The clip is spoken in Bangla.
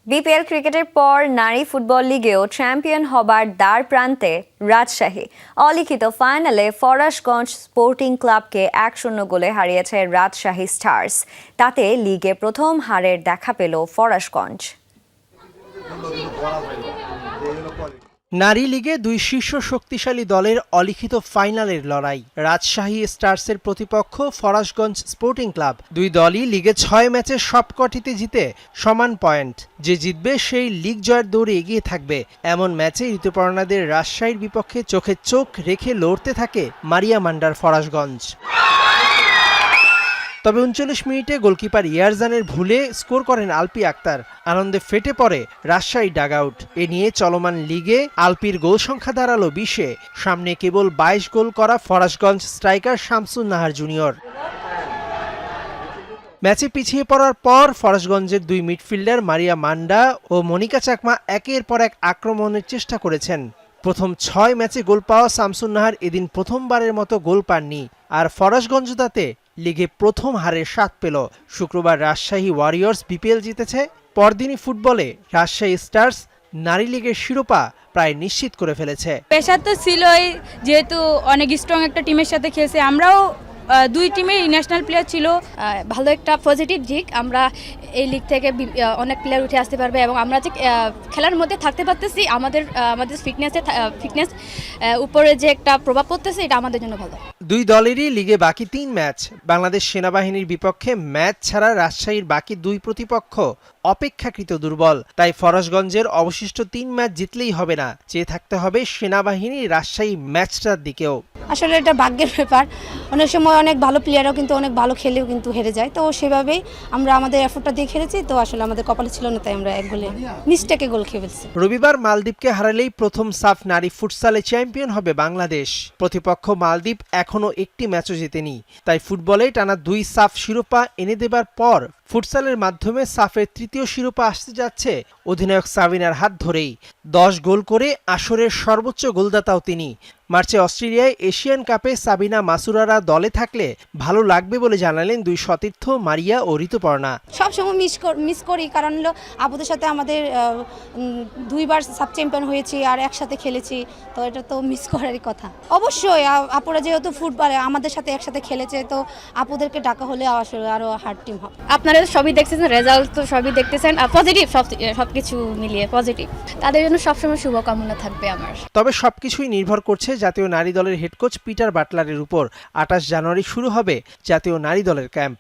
বিপিএল ক্রিকেটের পর নারী ফুটবল লিগেও চ্যাম্পিয়ন হবার দ্বার প্রান্তে রাজশাহী। অলিখিত ফাইনালে ফরাশগঞ্জ স্পোর্টিং ক্লাবকে 1-0 গোলে হারিয়েছে রাজশাহী স্টার্স। তাতে লিগে প্রথম হারের দেখা পেল ফরাশগঞ্জ। নারী লিগে দুই শীর্ষ শক্তিশালী দলের অলিখিত ফাইনালের লড়াই। রাজশাহী স্টার্সের প্রতিপক্ষ ফরাশগঞ্জ স্পোর্টিং ক্লাব। দুই দলই লিগে 6 ম্যাচে সবকটিতে জিতে সমান পয়েন্ট। যে জিতবে সেই লিগ জয়ের দৌড়ে এগিয়ে থাকবে। এমন ম্যাচে ঋতুপর্ণাদের রাজশাহীর বিপক্ষে চোখে চোখ রেখে লড়তে থাকে মারিয়া মান্ডার ফরাশগঞ্জ। তবে 39 মিনিটে গোলকিপার ইয়ারজানের ভুলে স্কোর করেন আলপি আক্তার। আনন্দে ফেটে পড়ে রাজশাহী ডাগআউট। এ নিয়ে চলমান লিগে আলপির গোল সংখ্যা দাঁড়ালো 20-এ। সামনে কেবল 22 গোল করা ফরাশগঞ্জ স্ট্রাইকার শামসুন নাহার জুনিয়র। ম্যাচে পিছিয়ে পড়ার পর ফরাশগঞ্জের দুই মিডফিল্ডার মারিয়া মান্ডা ও মনিকা চাকমা একের পর এক আক্রমণের চেষ্টা করেছেন। প্রথম 6 ম্যাচে গোল পাওয়া শামসুন নাহার এদিন প্রথমবারের মতো গোল পাননি। আর ফরাশগঞ্জ তাতে লিগে প্রথম হারের স্বাদ পেল। শুক্রবার রাজশাহী ওয়ারিয়র্স বিপিএল জিতেছে। পরদিনই ফুটবলে রাজশাহী স্টার্স নারী লীগের শিরোপা প্রায় নিশ্চিত করে ফেলেছে। প্রেশার তো ছিলই, যেহেতু অনেক স্ট্রং একটা টিমের সাথে খেলছে। আমরাও দুই টিমে ন্যাশনাল প্লেয়ার ছিল। ভালো একটা পজিটিভ দিক, আমরা এই লিগ থেকে অনেক প্লেয়ার উঠে আসতে পারবে এবং আমরা যে খেলার মধ্যে থাকতে পারতেছি, আমাদের ফিটনেস উপরে যে একটা প্রভাব পড়তেছে, এটা আমাদের জন্য ভালো। দুই দলেরই লিগে বাকি 3 ম্যাচ। বাংলাদেশ সেনাবাহিনীর বিপক্ষে ম্যাচ ছাড়া রাজশাহীর বাকি দুই প্রতিপক্ষ অপেক্ষাকৃত দুর্বল। তাই ফরাশগঞ্জের অবশিষ্ট 3 ম্যাচ জিতলেই হবে না, চেয়ে থাকতে হবে সেনাবাহিনী রাজশাহী ম্যাচটার দিকেও। আসলে এটা ভাগ্যের ব্যাপার। অনেক সময় অনেক ভালো প্লেয়ারও কিন্তু অনেক ভালো খেলেও কিন্তু হেরে যায়। তো সেভাবেই আমরা আমাদের এফোর্টটা দিয়ে খেলেছি। তো আসলে আমাদের কপালে ছিল না, তাই আমরা এক গোলে মিস্টেকে গোল খেয়ে ফেলছি। রবিবার মালদ্বীপকে হারালেই প্রথম সাফ নারী ফুটসালে চ্যাম্পিয়ন হবে বাংলাদেশ। প্রতিপক্ষ মালদ্বীপ এখনো একটি ম্যাচও জেতেনি। তাই ফুটবলে টানা 2 সাফ শিরোপা এনে দেবার পর ফুটসালের মাধ্যমে সাফের তৃতীয় শিরোপা আসতে যাচ্ছে অধিনায়ক সাবিনার হাত ধরেই। 10 গোল করে আসরের সর্বোচ্চ গোলদাতাও তিনি। মার্চে অস্ট্রেলিয়ায় এশিয়ান কাপে সাবিনা মাসুরারা দলে থাকলে ভালো লাগবে বলে জানালেন দুই সতীর্থ মারিয়া ও ঋতুপর্ণা। সবসময় মিস করি, কারণ হলো আপুদের সাথে আমাদের 2 বার সাব চ্যাম্পিয়ন হয়েছি আর একসাথে খেলেছি। তো এটা তো মিস করারই কথা। অবশ্যই আপুরা যেহেতু ফুটবলে আমাদের সাথে একসাথে খেলেছে, তো আপুদেরকে ডাকা হলে আসলে আরো হার্ড টিম হবে। আপনারা সবই দেখতেছেন, রেজাল্ট তো সবই দেখতেছেন, পজিটিভ সবকিছু মিলিয়ে পজিটিভ। তাদের জন্য সবসময় শুভকামনা থাকবে আমার। তবে সবকিছুই নির্ভর করছে জাতীয় নারী দলের হেড কোচ পিটার বাটলারের উপর। 28 জানুয়ারি শুরু হবে জাতীয় নারী দলের ক্যাম্প।